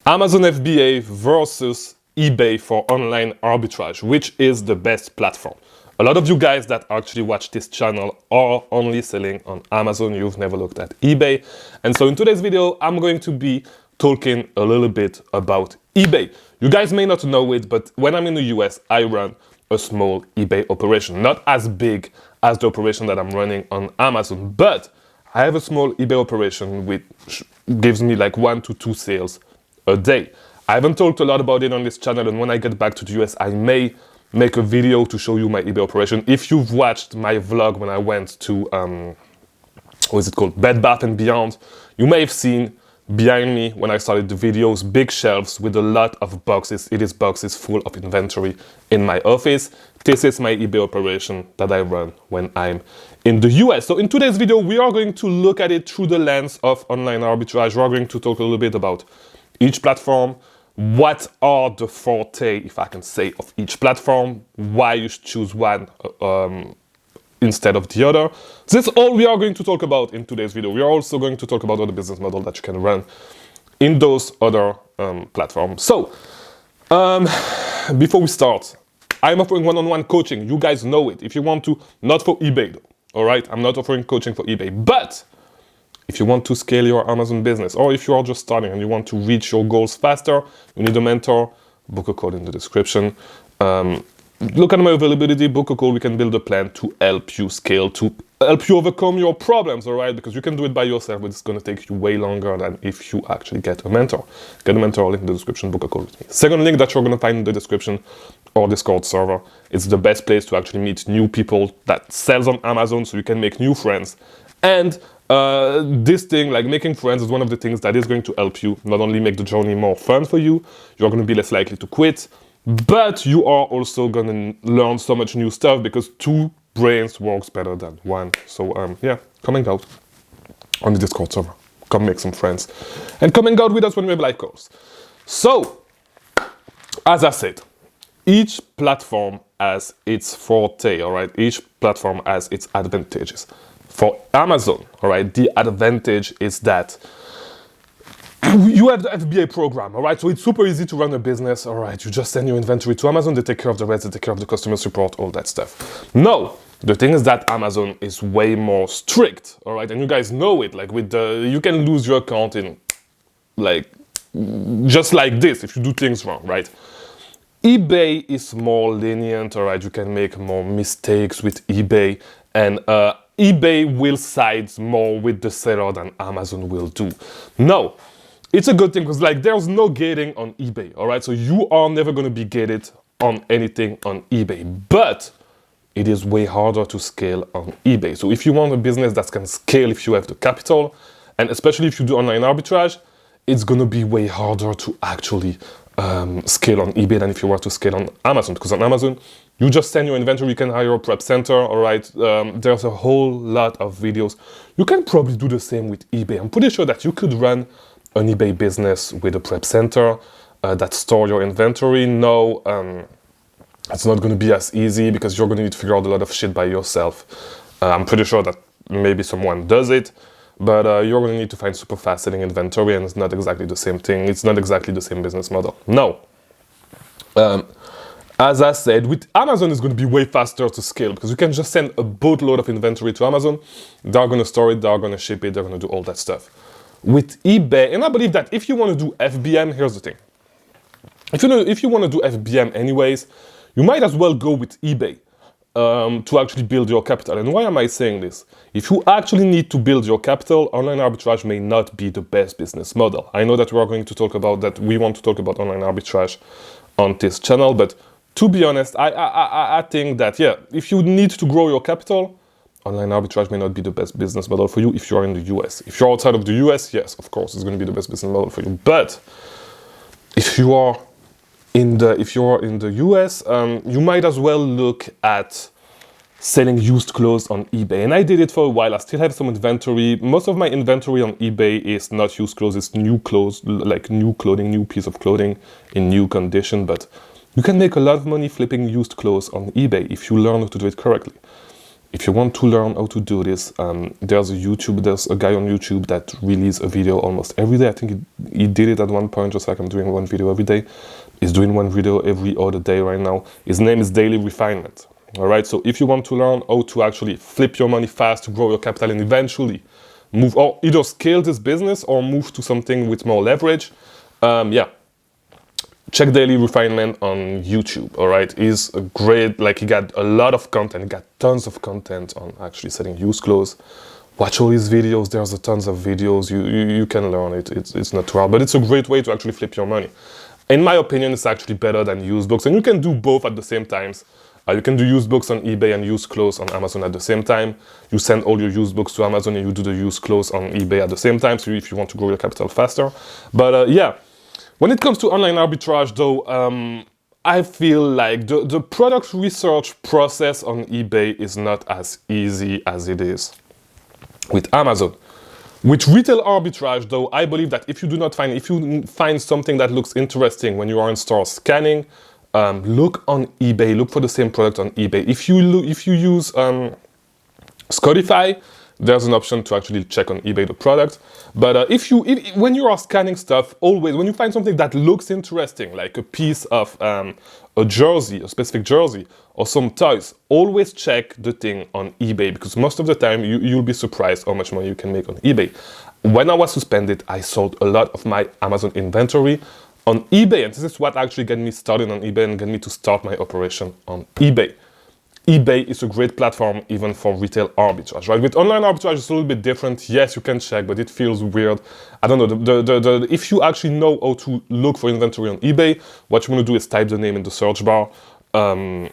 Amazon FBA versus eBay for online arbitrage, which is the best platform. A lot of you guys that actually watch this channel are only selling on Amazon. You've never looked at eBay. And so in today's video, I'm going to be talking a little bit about eBay. You guys may not know it, but when I'm in the US, I run a small eBay operation. Not as big as the operation that I'm running on Amazon, but I have a small eBay operation which gives me like 1 to 2 sales a day. I haven't talked a lot about it on this channel, and when I get back to the US, I may make a video to show you my eBay operation. If you've watched my vlog when I went to, what is it called? Bed Bath & Beyond, you may have seen behind me when I started the videos, big shelves with a lot of boxes. It is boxes full of inventory in my office. This is my eBay operation that I run when I'm in the US. So in today's video, we are going to look at it through the lens of online arbitrage. We are going to talk a little bit about each platform, what are the forte, if I can say, of each platform, why you should choose one instead of the other. This is all we are going to talk about in today's video. We are also going to talk about other business models that you can run in those other platforms. So, before we start, I'm offering one-on-one coaching. You guys know it. If you want to, not for eBay though, all right? I'm not offering coaching for eBay, but if you want to scale your Amazon business, or if you are just starting and you want to reach your goals faster, you need a mentor, book a call in the description. Look at my availability, book a call, we can build a plan to help you scale, to help you overcome your problems, all right? Because you can do it by yourself, but it's gonna take you way longer than if you actually get a mentor. Get a mentor, link in the description, book a call with me. Second link that you're gonna find in the description, or Discord server. It's the best place to actually meet new people that sells on Amazon, so you can make new friends. And this thing, like making friends, is one of the things that is going to help you not only make the journey more fun for you, you're going to be less likely to quit, but you are also going to learn so much new stuff because 2 brains works better than 1. So yeah, come hang out on the Discord server. Come make some friends. And come hang out with us when we have live calls. So, as I said, each platform has its forte, all right? Each platform has its advantages. For Amazon, all right, the advantage is that you have the FBA program, all right? So it's super easy to run a business, all right? You just send your inventory to Amazon, they take care of the rest, they take care of the customer support, all that stuff. No, the thing is that Amazon is way more strict, all right? And you guys know it, like with the, you can lose your account in like, just like this if you do things wrong, right? eBay is more lenient, all right? You can make more mistakes with eBay, and eBay will side more with the seller than Amazon will do. No, it's a good thing because like there's no gating on eBay, all right? So you are never going to be gated on anything on eBay, but it is way harder to scale on eBay. So if you want a business that can scale, if you have the capital, and especially if you do online arbitrage, it's going to be way harder to actually scale on eBay than if you were to scale on Amazon, because on Amazon, you just send your inventory, you can hire a prep center, all right? There's a whole lot of videos. You can probably do the same with eBay. I'm pretty sure that you could run an eBay business with a prep center that store your inventory. No, it's not going to be as easy because you're going to need to figure out a lot of shit by yourself. I'm pretty sure that maybe someone does it, but you're going to need to find super fast selling inventory, and it's not exactly the same thing. It's not exactly the same business model. No. As I said, with Amazon, it's going to be way faster to scale because you can just send a boatload of inventory to Amazon. They're going to store it, they're going to ship it, they're going to do all that stuff. With eBay, and I believe that if you want to do FBM, here's the thing. If you want to do FBM anyways, you might as well go with eBay to actually build your capital. And why am I saying this? If you actually need to build your capital, online arbitrage may not be the best business model. I know that we are going to talk about that. We want to talk about online arbitrage on this channel, but to be honest, I think that, yeah, if you need to grow your capital, online arbitrage may not be the best business model for you if you are in the US. If you're outside of the US, yes, of course, it's going to be the best business model for you. But if you are in the US, you might as well look at selling used clothes on eBay. And I did it for a while. I still have some inventory. Most of my inventory on eBay is not used clothes, it's new clothes, like new clothing, new piece of clothing in new condition. But you can make a lot of money flipping used clothes on eBay if you learn how to do it correctly. if you want to learn how to do this, there's a guy on YouTube that releases a video almost every day. I think he did it at one point, just like I'm doing one video every day. He's doing one video every other day right now. His name is Daily Refinement. All right, so if you want to learn how to actually flip your money fast, to grow your capital, and eventually move, or either scale this business or move to something with more leverage, yeah, check Daily Refinement on YouTube. All right, he's a great, like, he got a lot of content, he got tons of content on actually selling used clothes. Watch all his videos. There's a tons of videos. You can learn it. It's not too hard, but it's a great way to actually flip your money. In my opinion, it's actually better than used books, and you can do both at the same time. You can do used books on eBay and used clothes on Amazon at the same time. You send all your used books to Amazon and you do the used clothes on eBay at the same time, so if you want to grow your capital faster. But yeah, when it comes to online arbitrage though, I feel like the product research process on eBay is not as easy as it is with Amazon. With retail arbitrage though, I believe that if you find something that looks interesting when you are in store scanning, look on eBay, look for the same product on eBay. If you use Spotify, there's an option to actually check on eBay the product. But when you are scanning stuff, always, when you find something that looks interesting, like a piece of a jersey, a specific jersey, or some toys, always check the thing on eBay, because most of the time you'll be surprised how much money you can make on eBay. When I was suspended, I sold a lot of my Amazon inventory on eBay, and this is what actually got me started on eBay and got me to start my operation on eBay. eBay is a great platform even for retail arbitrage, right? With online arbitrage, it's a little bit different. Yes, you can check, but it feels weird. I don't know. If you actually know how to look for inventory on eBay, what you want to do is type the name in the search bar. Type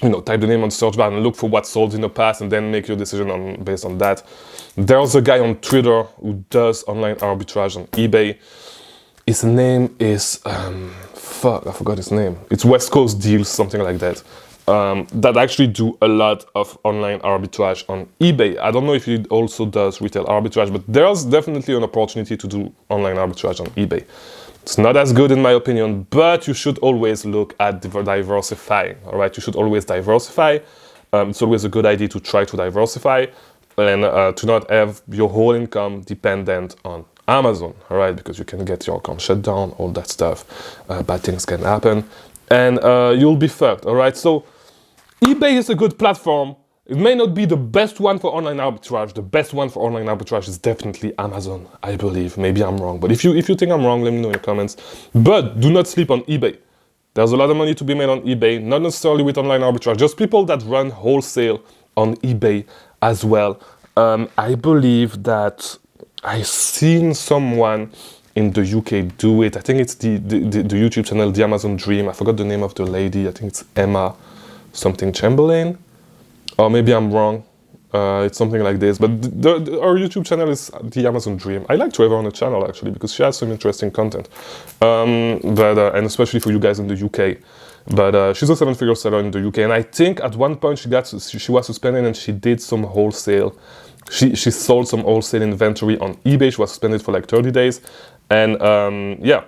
the name on the search bar and look for what sold in the past, and then make your decision based on that. There's a guy on Twitter who does online arbitrage on eBay. His name is, I forgot his name. It's West Coast Deals, something like that. That actually do a lot of online arbitrage on eBay. I don't know if he also does retail arbitrage, but there's definitely an opportunity to do online arbitrage on eBay. It's not as good in my opinion, but you should always look at diversifying, all right? You should always diversify. It's always a good idea to try to diversify and to not have your whole income dependent on Amazon, all right? Because you can get your account shut down, all that stuff. Bad things can happen, and you'll be fucked, all right? So eBay is a good platform. It may not be the best one for online arbitrage. The best one for online arbitrage is definitely Amazon, I believe. Maybe I'm wrong, but if you think I'm wrong, let me know in the comments. But do not sleep on eBay. There's a lot of money to be made on eBay, not necessarily with online arbitrage, just people that run wholesale on eBay as well. I believe that I've seen someone in the UK do it. I think it's the YouTube channel, The Amazon Dream. I forgot the name of the lady. I think it's Emma something Chamberlain. Or maybe I'm wrong. It's something like this. But our YouTube channel is The Amazon Dream. I like to have her on the channel, actually, because she has some interesting content. And especially for you guys in the UK. But she's a 7-figure seller in the UK. And I think at one point she was suspended and she did some wholesale. She sold some wholesale inventory on eBay. She was suspended for like 30 days. And yeah,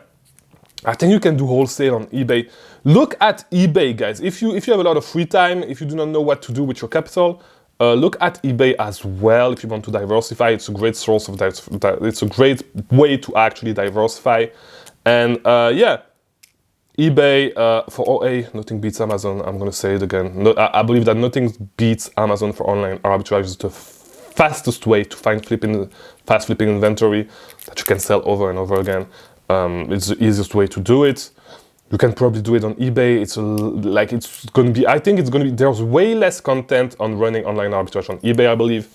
I think you can do wholesale on eBay. Look at eBay, guys. If you have a lot of free time, if you do not know what to do with your capital, look at eBay as well. If you want to diversify, it's a great source of it's a great way to actually diversify. And yeah, eBay for OA, nothing beats Amazon. I'm gonna say it again. No, I believe that nothing beats Amazon for online arbitrage. It's the fastest way to find fast flipping inventory that you can sell over and over again. It's the easiest way to do it. You can probably do it on eBay. I think it's gonna be, there's way less content on running online arbitrage on eBay, I believe.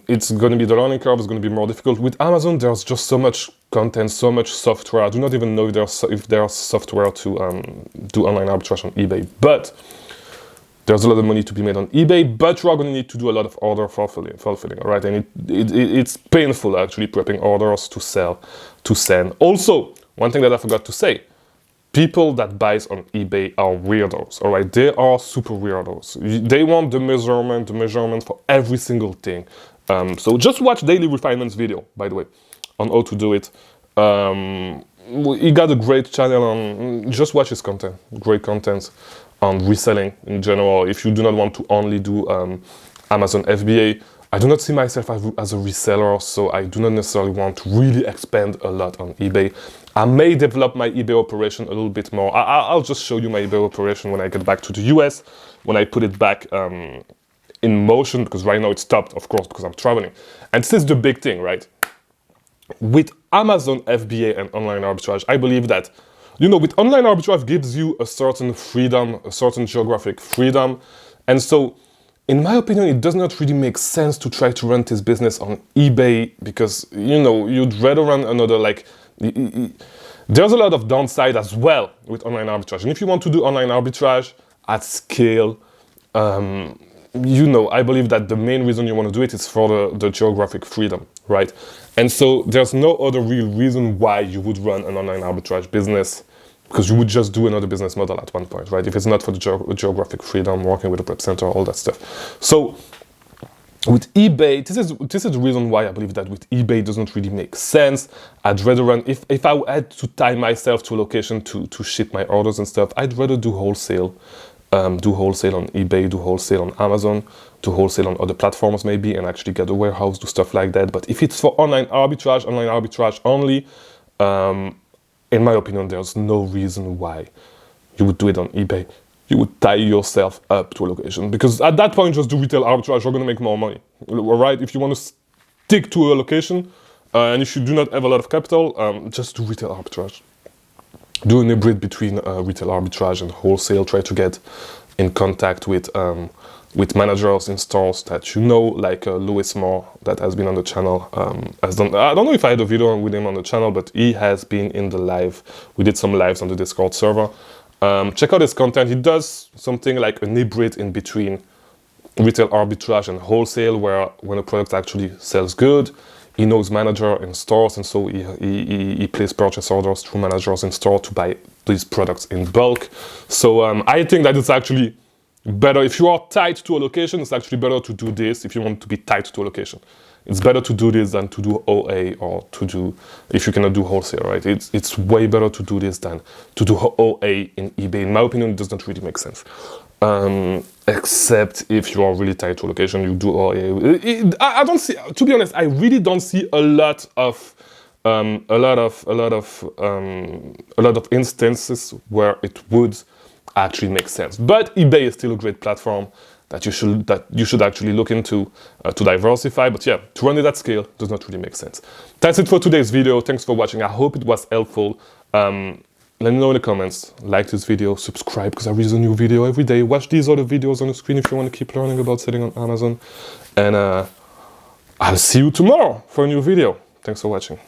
It's gonna be, the learning curve is gonna be more difficult. With Amazon, there's just so much content, so much software. I do not even know if there's software to do online arbitrage on eBay, but there's a lot of money to be made on eBay, but you are going to need to do a lot of order fulfilling, all right? And it's painful, actually, prepping orders to sell, to send. Also, one thing that I forgot to say, people that buy on eBay are weirdos, all right? They are super weirdos. They want the measurement for every single thing. So just watch Daily Refinement's video, by the way, on how to do it. He got a great channel on, just watch his content, great content. on reselling in general. If you do not want to only do Amazon FBA, I do not see myself as a reseller, so I do not necessarily want to really expand a lot on eBay. I may develop my eBay operation a little bit more. I'll just show you my eBay operation when I get back to the US, when I put it back in motion, because right now it's stopped, of course, because I'm traveling. And this is the big thing, right? With Amazon FBA and online arbitrage, I believe that, you know, with online arbitrage gives you a certain freedom, a certain geographic freedom. And so, in my opinion, it does not really make sense to try to run this business on eBay because, you know, you'd rather run another, like, there's a lot of downside as well with online arbitrage. And if you want to do online arbitrage at scale, you know, I believe that the main reason you want to do it is for the geographic freedom, right? And so there's no other real reason why you would run an online arbitrage business, because you would just do another business model at one point, right? If it's not for the geographic freedom, working with a rep center, all that stuff. So with eBay, this is the reason why I believe that with eBay it doesn't really make sense. I'd rather run, if I had to tie myself to a location to ship my orders and stuff, I'd rather do wholesale. Do wholesale on eBay, do wholesale on Amazon, do wholesale on other platforms maybe, and actually get a warehouse, do stuff like that. But if it's for online arbitrage only, in my opinion, there's no reason why you would do it on eBay. You would tie yourself up to a location, because at that point, just do retail arbitrage, you're going to make more money, all right? If you want to stick to a location, and if you do not have a lot of capital, just do retail arbitrage. Do an hybrid between retail arbitrage and wholesale. Try to get in contact with managers in stores that you know, like Louis Moore, that has been on the channel. Has done. I don't know if I had a video with him on the channel, but he has been in the live. We did some lives on the Discord server. Check out his content. He does something like a hybrid in between retail arbitrage and wholesale, where when a product actually sells good, he knows manager in stores, and so he places purchase orders through managers in store to buy these products in bulk. So I think that it's actually better, if you are tied to a location, it's actually better to do this if you want to be tied to a location. It's better to do this than to do OA, or to do, if you cannot do wholesale, right? It's way better to do this than to do OA in eBay. In my opinion, it does not really make sense. Except if you are really tied to a location, you do OA. I don't see, to be honest, I really don't see a lot of instances where it would actually make sense. But eBay is still a great platform that you should actually look into to diversify. But yeah, to run it at scale does not really make sense. That's it for today's video. Thanks for watching. I hope it was helpful. Let me know in the comments, like this video, subscribe, because I release a new video every day. Watch these other videos on the screen if you want to keep learning about selling on Amazon. And I'll see you tomorrow for a new video. Thanks for watching.